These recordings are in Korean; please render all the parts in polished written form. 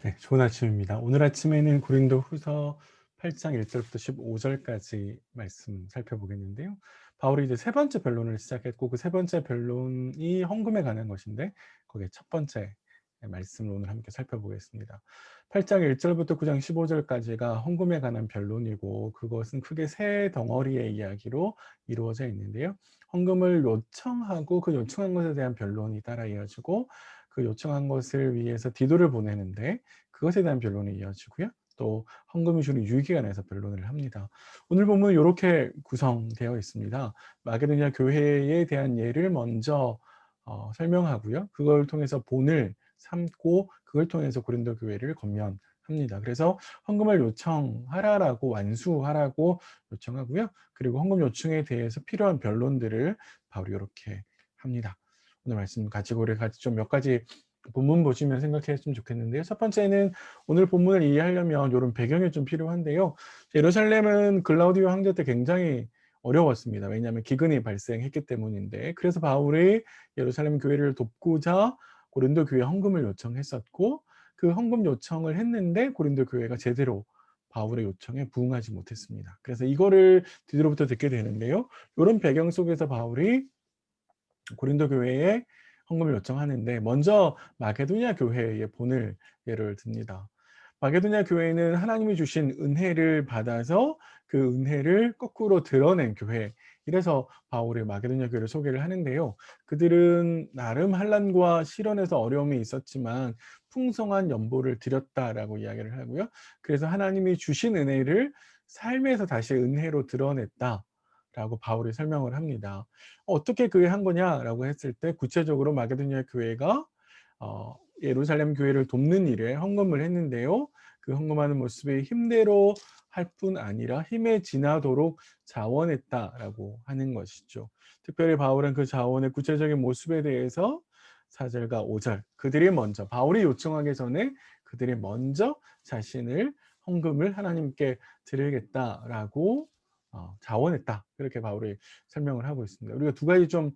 네, 좋은 아침입니다. 오늘 아침에는 고린도후서 8장 1절부터 15절까지 말씀 살펴보겠는데요. 바울이 이제 세 번째 변론을 시작했고 그 세 번째 변론이 헌금에 관한 것인데 거기에 첫 번째 말씀을 오늘 함께 살펴보겠습니다. 8장 1절부터 9장 15절까지가 헌금에 관한 변론이고 그것은 크게 세 덩어리의 이야기로 이루어져 있는데요. 헌금을 요청하고 그 요청한 것에 대한 변론이 따라 이어지고 그 요청한 것을 위해서 디도를 보내는데 그것에 대한 변론이 이어지고요. 또 헌금이 주는 유익에 관해서 변론을 합니다. 오늘 본문은 이렇게 구성되어 있습니다. 마게도냐 교회에 대한 예를 먼저 설명하고요. 그걸 통해서 본을 삼고 그걸 통해서 고린도 교회를 권면합니다. 그래서 헌금을 요청하라라고 완수하라고 요청하고요. 그리고 헌금 요청에 대해서 필요한 변론들을 바로 이렇게 합니다. 오늘 말씀 가지고 우리 같이 좀 몇 가지 본문 보시면 생각했으면 좋겠는데요. 첫 번째는 오늘 본문을 이해하려면 이런 배경이 좀 필요한데요. 예루살렘은 글라우디오 황제 때 굉장히 어려웠습니다. 왜냐하면 기근이 발생했기 때문인데, 그래서 바울이 예루살렘 교회를 돕고자 고린도 교회 헌금을 요청했었고, 그 헌금 요청을 했는데 고린도 교회가 제대로 바울의 요청에 부응하지 못했습니다. 그래서 이거를 뒤로부터 듣게 되는데요. 이런 배경 속에서 바울이 고린도 교회에 헌금을 요청하는데 먼저 마게도냐 교회에 본을 예를 듭니다. 마게도냐 교회는 하나님이 주신 은혜를 받아서 그 은혜를 거꾸로 드러낸 교회. 이래서 바울이 마게도냐 교회를 소개를 하는데요. 그들은 나름 환난과 시련에서 어려움이 있었지만 풍성한 연보를 드렸다라고 이야기를 하고요. 그래서 하나님이 주신 은혜를 삶에서 다시 은혜로 드러냈다. 라고 바울이 설명을 합니다. 어떻게 그게 한 거냐라고 했을 때 구체적으로 마게도냐 교회가 예루살렘 교회를 돕는 일에 헌금을 했는데요. 그 헌금하는 모습이 힘대로 할 뿐 아니라 힘에 지나도록 자원했다라고 하는 것이죠. 특별히 바울은 그 자원의 구체적인 모습에 대해서 4절과 5절 그들이 먼저 바울이 요청하기 전에 그들이 먼저 자신을 헌금을 하나님께 드리겠다라고 자원했다. 그렇게 바울이 설명을 하고 있습니다. 우리가 두 가지 좀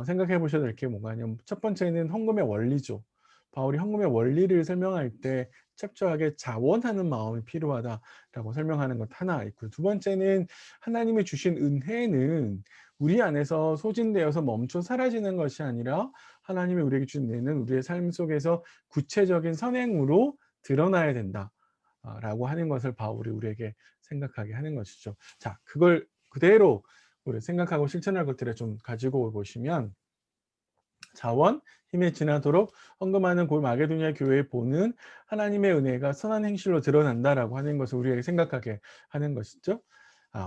생각해 보셔야 될 게 뭔가 하냐면 첫 번째는 헌금의 원리죠. 바울이 헌금의 원리를 설명할 때 철저하게 자원하는 마음이 필요하다라고 설명하는 것 하나 있고요. 두 번째는 하나님이 주신 은혜는 우리 안에서 소진되어서 멈춰 사라지는 것이 아니라 하나님이 우리에게 주신 은혜는 우리의 삶 속에서 구체적인 선행으로 드러나야 된다. 라고 하는 것을 바울이 우리에게 생각하게 하는 것이죠. 자, 그걸 그대로 우리 생각하고 실천할 것들을 좀 가지고 보시면 자원, 힘에 지나도록 헌금하는 마게도냐 교회에 보는 하나님의 은혜가 선한 행실로 드러난다라고 하는 것을 우리에게 생각하게 하는 것이죠.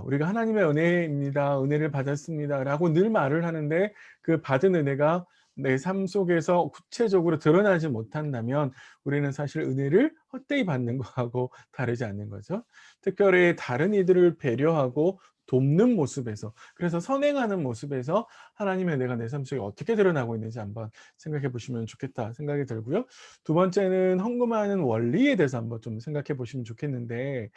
우리가 하나님의 은혜입니다. 은혜를 받았습니다라고 늘 말을 하는데 그 받은 은혜가 내 삶 속에서 구체적으로 드러나지 못한다면 우리는 사실 은혜를 헛되이 받는 것하고 다르지 않는 거죠. 특별히 다른 이들을 배려하고 돕는 모습에서, 그래서 선행하는 모습에서 하나님의 은혜가 내 삶 속에 어떻게 드러나고 있는지 한번 생각해 보시면 좋겠다 생각이 들고요. 두 번째는 헌금하는 원리에 대해서 한번 좀 생각해 보시면 좋겠는데,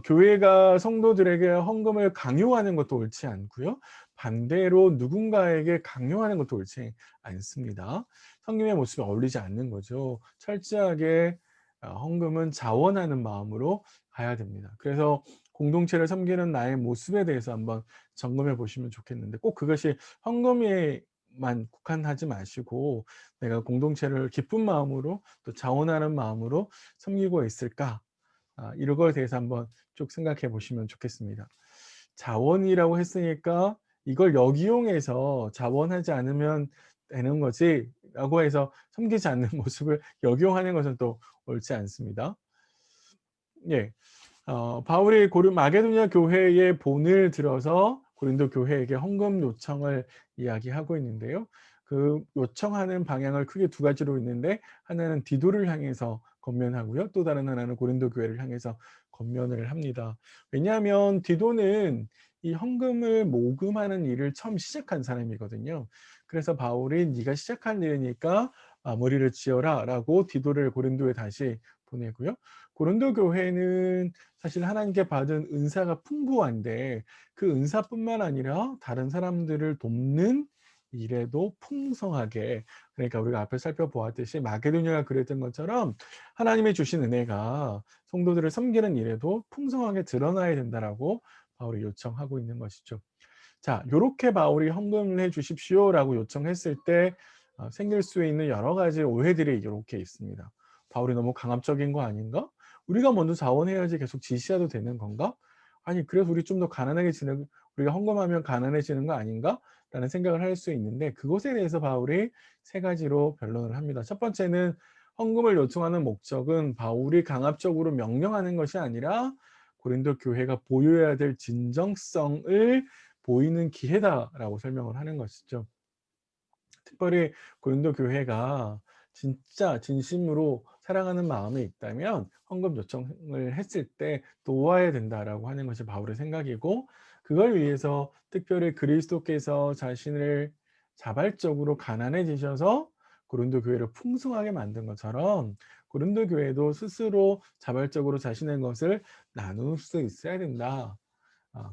교회가 성도들에게 헌금을 강요하는 것도 옳지 않고요. 반대로 누군가에게 강요하는 것도 옳지 않습니다. 성김의 모습에 어울리지 않는 거죠. 철저하게 헌금은 자원하는 마음으로 가야 됩니다. 그래서 공동체를 섬기는 나의 모습에 대해서 한번 점검해 보시면 좋겠는데, 꼭 그것이 헌금에만 국한하지 마시고 내가 공동체를 기쁜 마음으로 또 자원하는 마음으로 섬기고 있을까? 이런 거에 대해서 한번 쭉 생각해 보시면 좋겠습니다. 자원이라고 했으니까 이걸 역이용해서 자원하지 않으면 되는 거지라고 해서 섬기지 않는 모습을 역이용하는 것은 또 옳지 않습니다. 예. 바울이 마게도냐 교회의 본을 들어서 고린도 교회에게 헌금 요청을 이야기하고 있는데요. 그 요청하는 방향을 크게 두 가지로 있는데, 하나는 디도를 향해서 권면하고요. 또 다른 하나는 고린도 교회를 향해서 권면을 합니다. 왜냐하면 디도는 이 헌금을 모금하는 일을 처음 시작한 사람이거든요. 그래서 바울이 네가 시작한 일이니까 마무리를 지어라라고 디도를 고린도에 다시 보내고요. 고린도 교회는 사실 하나님께 받은 은사가 풍부한데 그 은사뿐만 아니라 다른 사람들을 돕는 일에도 풍성하게, 그러니까 우리가 앞에 살펴보았듯이 마게도냐가 그랬던 것처럼 하나님의 주신 은혜가 성도들을 섬기는 일에도 풍성하게 드러나야 된다라고 바울이 요청하고 있는 것이죠. 자, 요렇게 바울이 헌금을 해 주십시오라고 요청했을 때 생길 수 있는 여러 가지 오해들이 요렇게 있습니다. 바울이 너무 강압적인 거 아닌가? 우리가 먼저 자원해야지 계속 지시해도 되는 건가? 아니, 그래서 우리 좀 더 가난하게 지내, 우리가 헌금하면 가난해지는 거 아닌가? 라는 생각을 할 수 있는데, 그것에 대해서 바울이 세 가지로 변론을 합니다. 첫 번째는 헌금을 요청하는 목적은 바울이 강압적으로 명령하는 것이 아니라 고린도 교회가 보여야 될 진정성을 보이는 기회다라고 설명을 하는 것이죠. 특별히 고린도 교회가 진짜 진심으로 사랑하는 마음이 있다면 헌금 요청을 했을 때 도와야 된다라고 하는 것이 바울의 생각이고, 그걸 위해서 특별히 그리스도께서 자신을 자발적으로 가난해지셔서 고린도 교회를 풍성하게 만든 것처럼 고린도 교회도 스스로 자발적으로 자신의 것을 나눌 수 있어야 된다.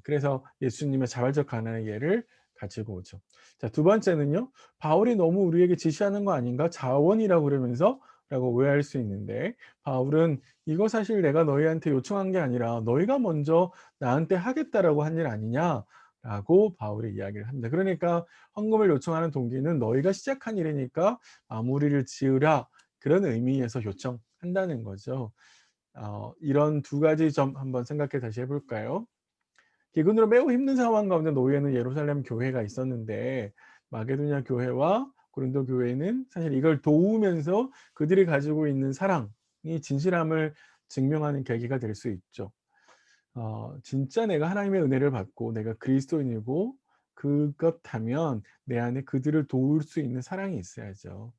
그래서 예수님의 자발적 가난의 예를 가지고 오죠. 자, 두 번째는요. 바울이 너무 우리에게 지시하는 거 아닌가? 자원이라고 그러면서 라고 오해할 수 있는데, 바울은 이거 사실 내가 너희한테 요청한 게 아니라 너희가 먼저 나한테 하겠다라고 한 일 아니냐라고 바울이 이야기를 합니다. 그러니까 헌금을 요청하는 동기는 너희가 시작한 일이니까 마무리를 지으라, 그런 의미에서 요청한다는 거죠. 이런 두 가지 점 한번 생각해 다시 해볼까요? 기근으로 매우 힘든 상황 가운데 놓여있는 예루살렘 교회가 있었는데, 마게도냐 교회와 고린도 교회는 사실 이걸 도우면서 그들이 가지고 있는 사랑이 진실함을 증명하는 계기가 될 수 있죠. 진짜 내가 하나님의 은혜를 받고 내가 그리스도인이고 그렇다면 내 안에 그들을 도울 수 있는 사랑이 있어야죠.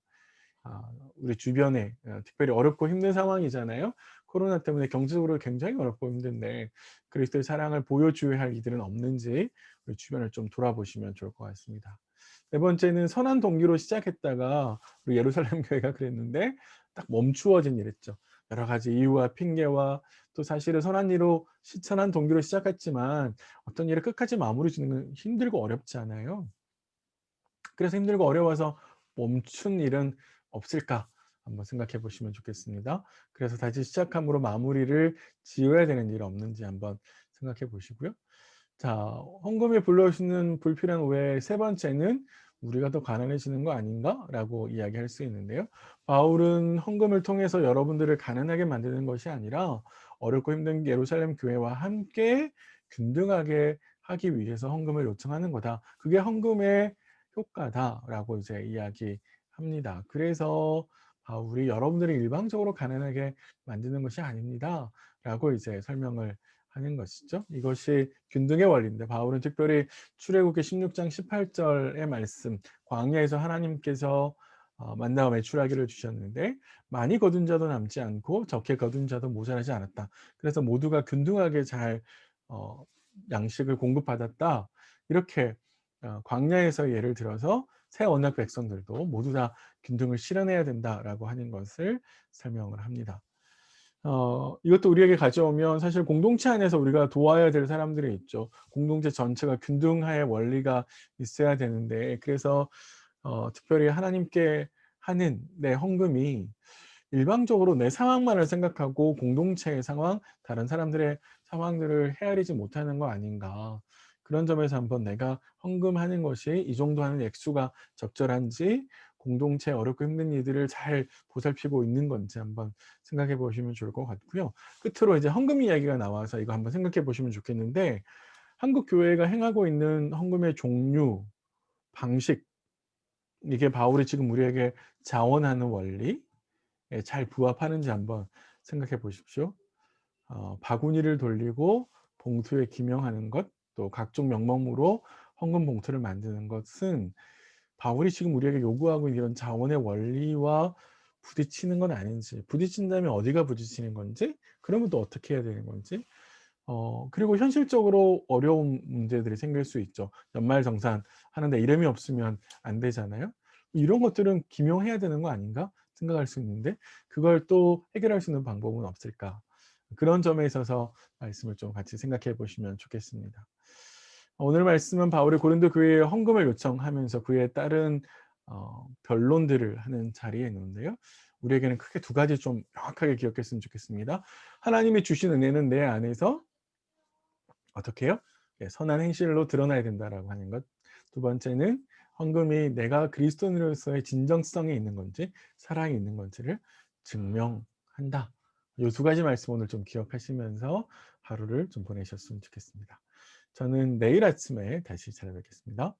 우리 주변에 특별히 어렵고 힘든 상황이잖아요. 코로나 때문에 경제적으로 굉장히 어렵고 힘든데 그리스도의 사랑을 보여줘야 할 이들은 없는지 우리 주변을 좀 돌아보시면 좋을 것 같습니다. 네 번째는 선한 동기로 시작했다가 우리 예루살렘 교회가 그랬는데 딱 멈추어진 일이죠. 여러 가지 이유와 핑계와 또 사실은 선한 동기로 시작했지만 어떤 일을 끝까지 마무리 짓는 건 힘들고 어렵지 않아요. 그래서 힘들고 어려워서 멈춘 일은 없을까 한번 생각해 보시면 좋겠습니다. 그래서 다시 시작함으로 마무리를 지어야 되는 일 없는지 한번 생각해 보시고요. 자, 헌금이 불러오시는 불필요한 오해 세 번째는 우리가 더 가난해지는 거 아닌가라고 이야기할 수 있는데요. 바울은 헌금을 통해서 여러분들을 가난하게 만드는 것이 아니라 어렵고 힘든 예루살렘 교회와 함께 균등하게 하기 위해서 헌금을 요청하는 거다. 그게 헌금의 효과다라고 이제 이야기합니다. 그래서 바울이 여러분들이 일방적으로 가난하게 만드는 것이 아닙니다라고 이제 설명을 하는 것이죠. 이것이 균등의 원리인데, 바울은 특별히 출애굽기 16장 18절의 말씀, 광야에서 하나님께서 만나와 메추라기를 주셨는데 많이 거둔 자도 남지 않고 적게 거둔 자도 모자라지 않았다. 그래서 모두가 균등하게 잘 어, 양식을 공급받았다. 이렇게 광야에서 예를 들어서 새 언약 백성들도 모두 다 균등을 실현해야 된다라고 하는 것을 설명을 합니다. 이것도 우리에게 가져오면 사실 공동체 안에서 우리가 도와야 될 사람들이 있죠. 공동체 전체가 균등할 원리가 있어야 되는데, 그래서 특별히 하나님께 하는 내 헌금이 일방적으로 내 상황만을 생각하고 공동체의 상황, 다른 사람들의 상황들을 헤아리지 못하는 거 아닌가. 그런 점에서 한번 내가 헌금하는 것이 이 정도 하는 액수가 적절한지, 공동체 어렵고 힘든 이들을 잘 보살피고 있는 건지 한번 생각해 보시면 좋을 것 같고요. 끝으로 이제 헌금 이야기가 나와서 이거 한번 생각해 보시면 좋겠는데, 한국 교회가 행하고 있는 헌금의 종류, 방식, 이게 바울이 지금 우리에게 자원하는 원리에 잘 부합하는지 한번 생각해 보십시오. 바구니를 돌리고 봉투에 기명하는 것, 또 각종 명목으로 헌금 봉투를 만드는 것은 바울이 지금 우리에게 요구하고 있는 이런 자원의 원리와 부딪히는 건 아닌지, 부딪힌다면 어디가 부딪히는 건지, 그러면 또 어떻게 해야 되는 건지, 그리고 현실적으로 어려운 문제들이 생길 수 있죠. 연말정산 하는데 이름이 없으면 안 되잖아요. 이런 것들은 기명해야 되는 거 아닌가 생각할 수 있는데, 그걸 또 해결할 수 있는 방법은 없을까? 그런 점에 있어서 말씀을 좀 같이 생각해 보시면 좋겠습니다. 오늘 말씀은 바울이 고린도 교회에 헌금을 요청하면서 그에 따른 변론들을 하는 자리에 있는데요. 우리에게는 크게 두 가지 좀 명확하게 기억했으면 좋겠습니다. 하나님이 주신 은혜는 내 안에서 어떻게 해요? 예, 선한 행실로 드러나야 된다라고 하는 것. 두 번째는 헌금이 내가 그리스도인으로서의 진정성이 있는 건지 사랑이 있는 건지를 증명한다. 이 두 가지 말씀 오늘 좀 기억하시면서 하루를 좀 보내셨으면 좋겠습니다. 저는 내일 아침에 다시 찾아뵙겠습니다.